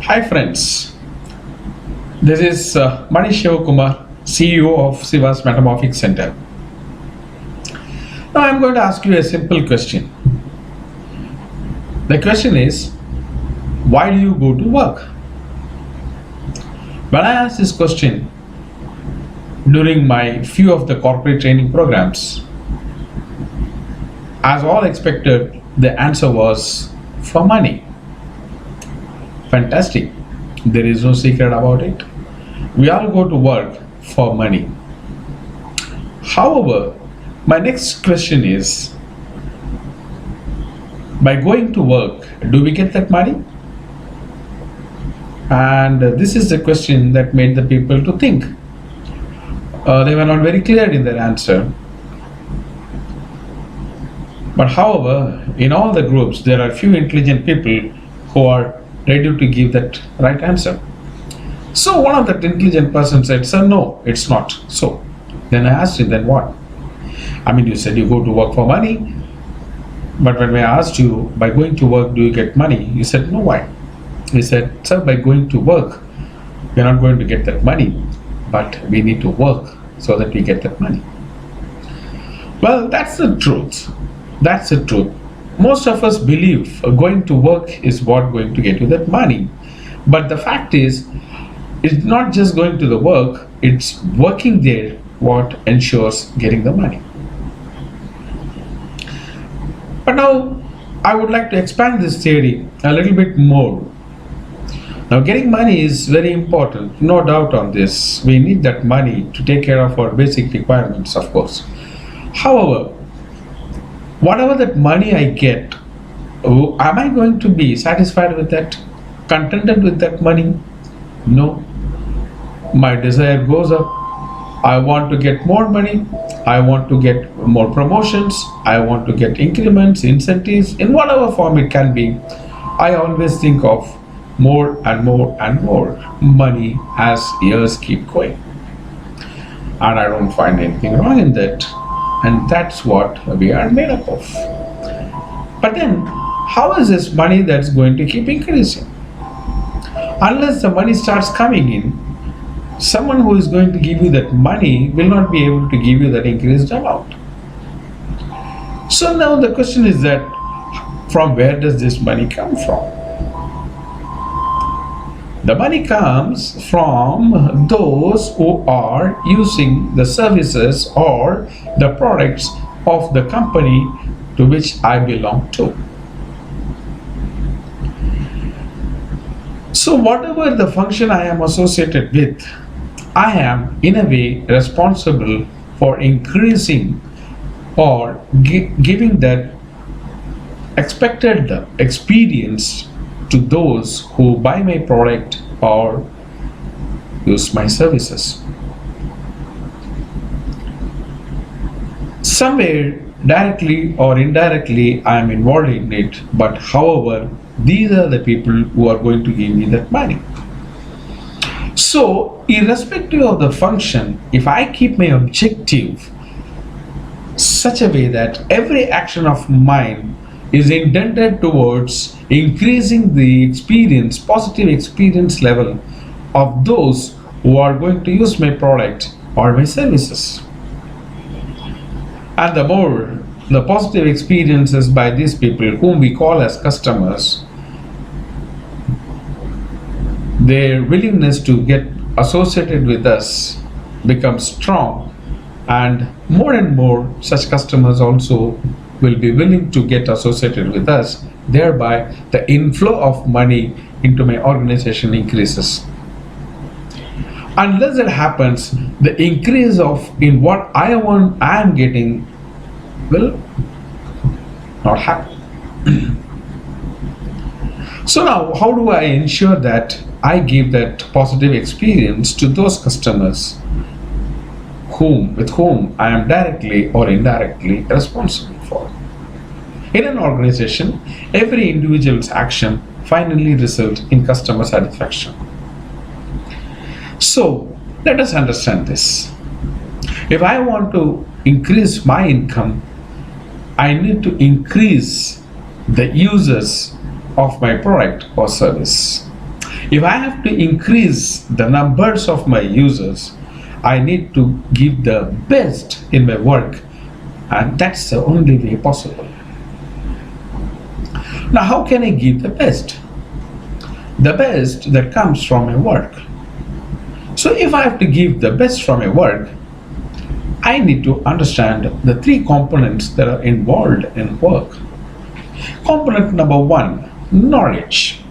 Hi friends, this is Manish Shivakumar, CEO of Siva's Metamorphic Center. Now I'm going to ask you a simple question. The question is, why do you go to work? When I asked this question during my few of the corporate training programs, as all expected, the answer was for money. Fantastic. There is no secret about it. We all go to work for money. However, my next question is, by going to work, do we get that money? And this is the question that made the people to think. They were not very clear in their answer. But however, in all the groups, there are few intelligent people who are ready to give that right answer. So one of that intelligent person said, "Sir, no, it's not." So then I asked him, "Then what?" I mean, you said you go to work for money, but when I asked you, by going to work, do you get money? You said, "No, why?" He said, "Sir, by going to work, we're not going to get that money, but we need to work so that we get that money." Well, that's the truth. That's the truth. Most of us believe going to work is what going to get you that money. But the fact is, it's not just going to the work, it's working there what ensures getting the money. But now I would like to expand this theory a little bit more. Now, getting money is very important, no doubt on this. We need that money to take care of our basic requirements, of course. However, whatever that money I get, am I going to be satisfied with that? Contented with that money? No. My desire goes up. I want to get more money. I want to get more promotions. I want to get increments, incentives, in whatever form it can be. I always think of more and more and more money as years keep going. And I don't find anything wrong in that. And that's what we are made up of. But then, how is this money that's going to keep increasing? Unless the money starts coming in, someone who is going to give you that money will not be able to give you that increased amount. So now the question is that, from where does this money come from? The money comes from those who are using the services or the products of the company to which I belong to. So whatever the function I am associated with, I am in a way responsible for increasing or giving that expected experience to those who buy my product or use my services. Somewhere, directly or indirectly, I am involved in it, but however, these are the people who are going to give me that money. So, irrespective of the function, if I keep my objective such a way that every action of mine is intended towards increasing the experience, positive experience level of those who are going to use my product or my services. And the more the positive experiences by these people whom we call as customers, their willingness to get associated with us becomes strong, and more such customers also will be willing to get associated with us, thereby the inflow of money into my organization increases. Unless that happens, the increase of in what I am getting will not happen. So now, how do I ensure that I give that positive experience to those customers with whom I am directly or indirectly responsible for? In an organization, every individual's action finally results in customer satisfaction. So let us understand this. If I want to increase my income, I need to increase the users of my product or service. If I have to increase the numbers of my users, I need to give the best in my work, and that's the only way possible. Now, how can I give the best? The best that comes from my work. So, if I have to give the best from my work, I need to understand the three components that are involved in work. Component number one, knowledge.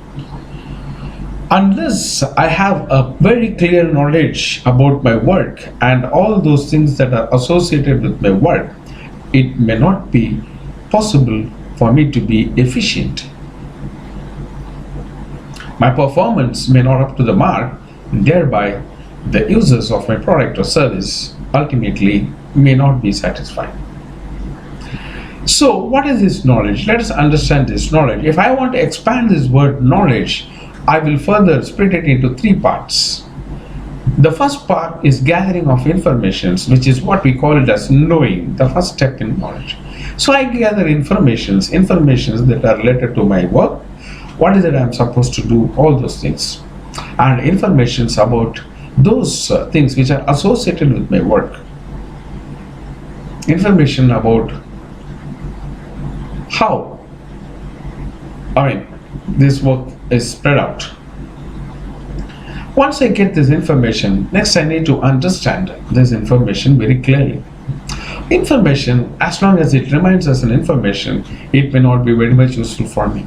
Unless I have a very clear knowledge about my work and all those things that are associated with my work, it may not be possible for me to be efficient. My performance may not up to the mark, thereby the users of my product or service ultimately may not be satisfied. So, what is this knowledge? Let us understand this knowledge. If I want to expand this word knowledge, I will further split it into three parts. The first part is gathering of informations, which is what we call it as knowing, the first step in knowledge. So I gather informations that are related to my work, what is it I'm supposed to do, all those things, and informations about those things which are associated with my work. Information about how, this work is spread out. Once I get this information, next I need to understand this information very clearly. Information, as long as it remains as an information, it may not be very much useful for me.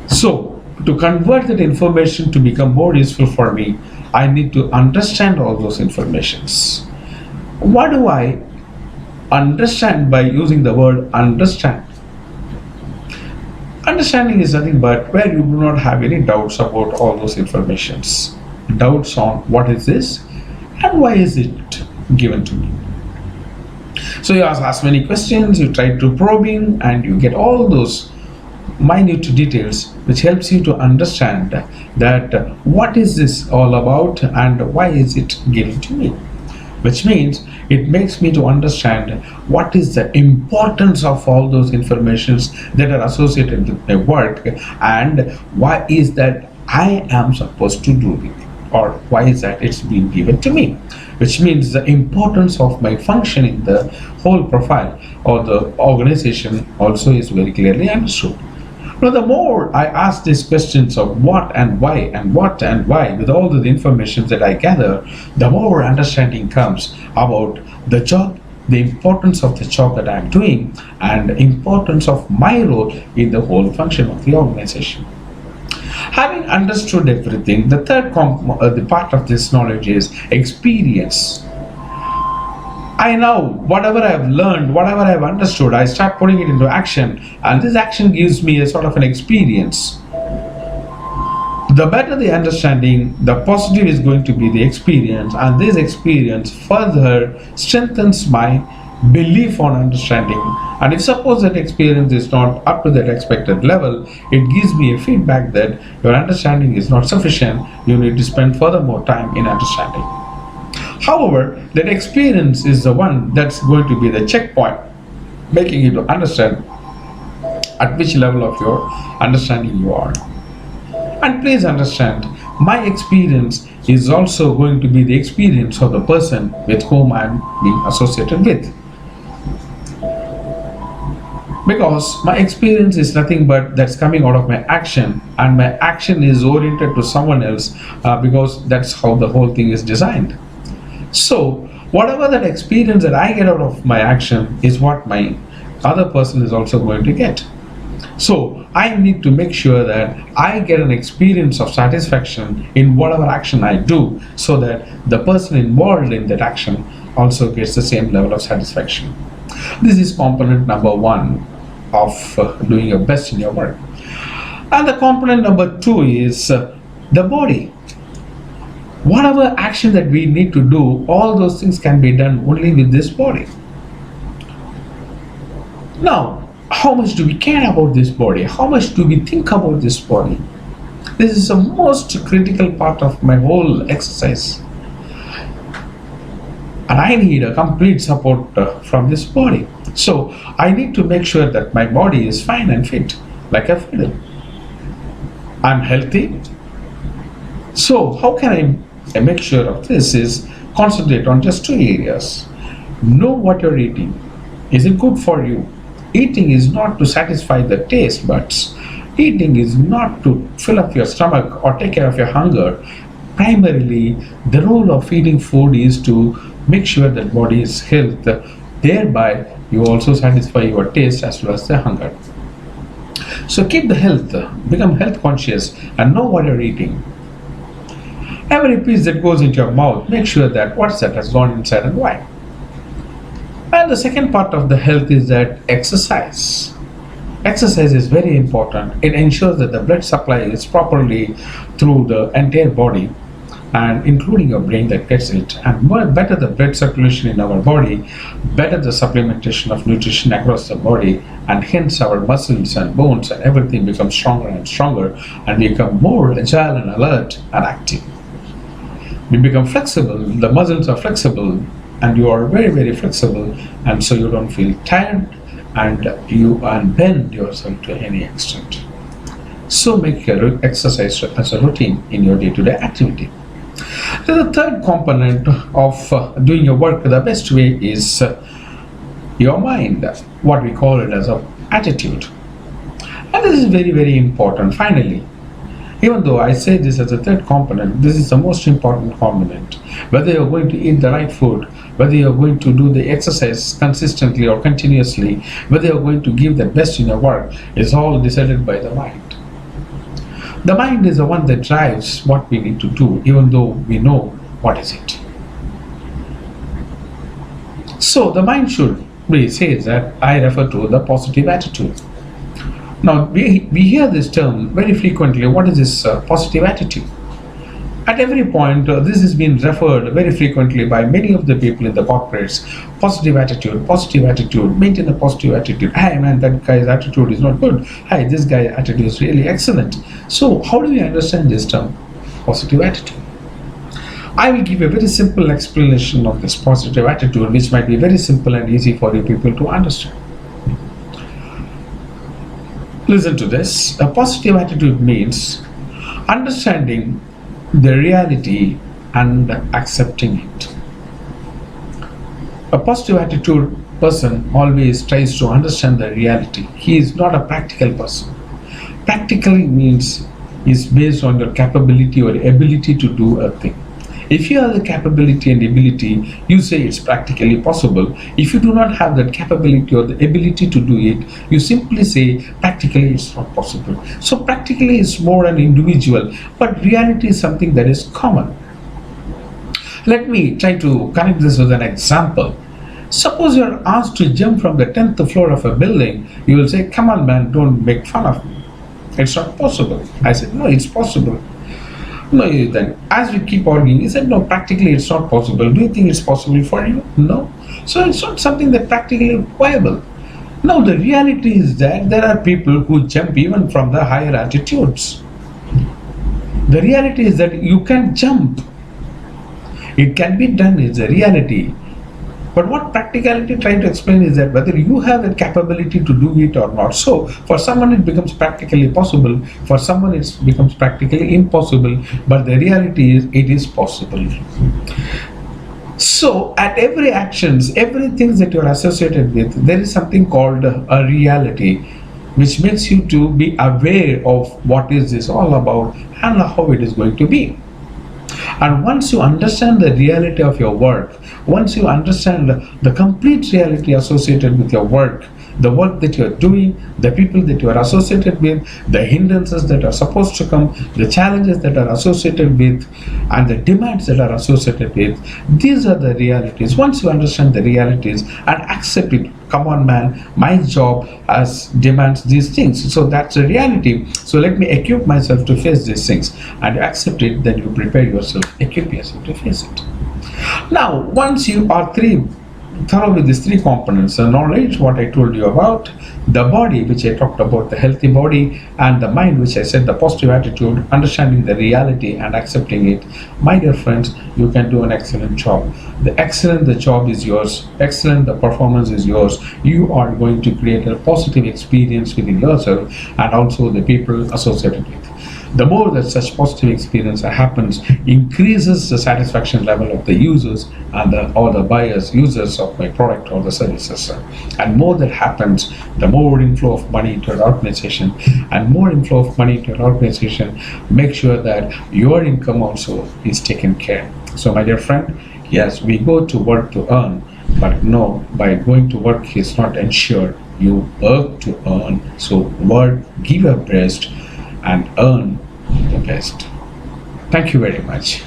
So, to convert that information to become more useful for me, I need to understand all those informations. What do I understand by using the word understand? Understanding is nothing but where you do not have any doubts about all those informations. Doubts on what is this and why is it given to me. So you ask many questions, you try to probing, and you get all those minute details which helps you to understand that what is this all about and why is it given to me. Which means it makes me to understand what is the importance of all those informations that are associated with my work and why is that I am supposed to do it, or why is that it's being given to me. Which means the importance of my function in the whole profile or the organization also is very clearly understood. Now, the more I ask these questions of what and why and what and why with all the information that I gather, the more understanding comes about the job, the importance of the job that I am doing, and the importance of my role in the whole function of the organization. Having understood everything, the third the part of this knowledge is experience. I know whatever I have learned, whatever I have understood, I start putting it into action, and this action gives me a sort of an experience. The better the understanding, the positive is going to be the experience, and this experience further strengthens my belief on understanding. And if suppose that experience is not up to that expected level, it gives me a feedback that your understanding is not sufficient, you need to spend further more time in understanding. However, that experience is the one that's going to be the checkpoint, making you to understand at which level of your understanding you are. And please understand, my experience is also going to be the experience of the person with whom I am being associated with. Because my experience is nothing but that's coming out of my action, and my action is oriented to someone else because that's how the whole thing is designed. So, whatever that experience that I get out of my action is what my other person is also going to get. So, I need to make sure that I get an experience of satisfaction in whatever action I do, so that the person involved in that action also gets the same level of satisfaction. This is component number one of doing your best in your work. And the component number two is the body. Whatever action that we need to do, all those things can be done only with this body. Now, how much do we care about this body? How much do we think about this body? This is the most critical part of my whole exercise. And I need a complete support from this body. So, I need to make sure that my body is fine and fit, like a fiddle. I'm healthy. So how can I make sure of this is concentrate on just two areas. Know what you're eating. Is it good for you? Eating is not to satisfy the taste buds. Eating is not to fill up your stomach or take care of your hunger. Primarily, the role of eating food is to make sure that body is health. Thereby, you also satisfy your taste as well as the hunger. So keep the health, become health conscious, and know what you're eating. Every piece that goes into your mouth, make sure that what's that has gone inside and why. And the second part of the health is that exercise. Exercise is very important. It ensures that the blood supply is properly through the entire body and including your brain that gets it. And more better the blood circulation in our body, better the supplementation of nutrition across the body, and hence our muscles and bones and everything become stronger and stronger and become more agile and alert and active. You become flexible, the muscles are flexible, and you are very, very flexible, and so you don't feel tired and you unbend yourself to any extent. So make your exercise as a routine in your day-to-day activity. The third component of doing your work the best way is your mind, what we call it as a attitude. And this is very, very important. Finally, even though I say this as a third component, this is the most important component. Whether you're going to eat the right food, whether you're going to do the exercise consistently or continuously, whether you're going to give the best in your work, is all decided by the mind. The mind is the one that drives what we need to do, even though we know what is it. So the mind should be says that I refer to the positive attitude. Now, we hear this term very frequently. What is this positive attitude? At every point, this has been referred very frequently by many of the people in the corporates. Positive attitude, maintain a positive attitude. Hey man, that guy's attitude is not good. Hey, this guy's attitude is really excellent. So, how do we understand this term, positive attitude? I will give a very simple explanation of this positive attitude, which might be very simple and easy for you people to understand. Listen to this. A positive attitude means understanding the reality and accepting it. A positive attitude person always tries to understand the reality. He is not a practical person. Practically means is based on your capability or ability to do a thing. If you have the capability and ability, you say it's practically possible. If you do not have that capability or the ability to do it, you simply say practically it's not possible. So practically is more an individual, but reality is something that is common. Let me try to connect this with an example. Suppose you're asked to jump from the 10th floor of a building, you will say, come on man, don't make fun of me. It's not possible. I said, no, it's possible. No, then as we keep arguing, he said, no, practically it's not possible. Do you think it's possible for you? No. So it's not something that practically viable. Now the reality is that there are people who jump even from the higher altitudes. The reality is that you can jump. It can be done, it's a reality. But what practicality trying to explain is that whether you have the capability to do it or not. So for someone it becomes practically possible, for someone it becomes practically impossible, but the reality is it is possible. So at every actions, everything that you are associated with, there is something called a reality, which makes you to be aware of what is this all about and how it is going to be. And once you understand the reality of your work, once you understand the complete reality associated with your work, the work that you are doing, the people that you are associated with, the hindrances that are supposed to come, the challenges that are associated with, and the demands that are associated with, these are the realities. Once you understand the realities and accept it, come on man, my job as demands these things, so that's a reality, so let me equip myself to face these things, and you accept it, then you prepare yourself, equip yourself to face it. Now once you are thorough with these three components, the knowledge, what I told you about, the body, which I talked about, the healthy body, and the mind, which I said, the positive attitude, understanding the reality and accepting it, my dear friends, you can do an excellent job. The job is yours. Excellent, the performance is yours. You are going to create a positive experience within yourself and also the people associated with. The more that such positive experience happens, increases the satisfaction level of the users and or the buyers, users of my product or the services. And more that happens, the more inflow of money into an organization, and more inflow of money into an organization, make sure that your income also is taken care. So my dear friend, yes, we go to work to earn, but no, by going to work is not ensured. You work to earn. So work, give your best, and earn the best. Thank you very much.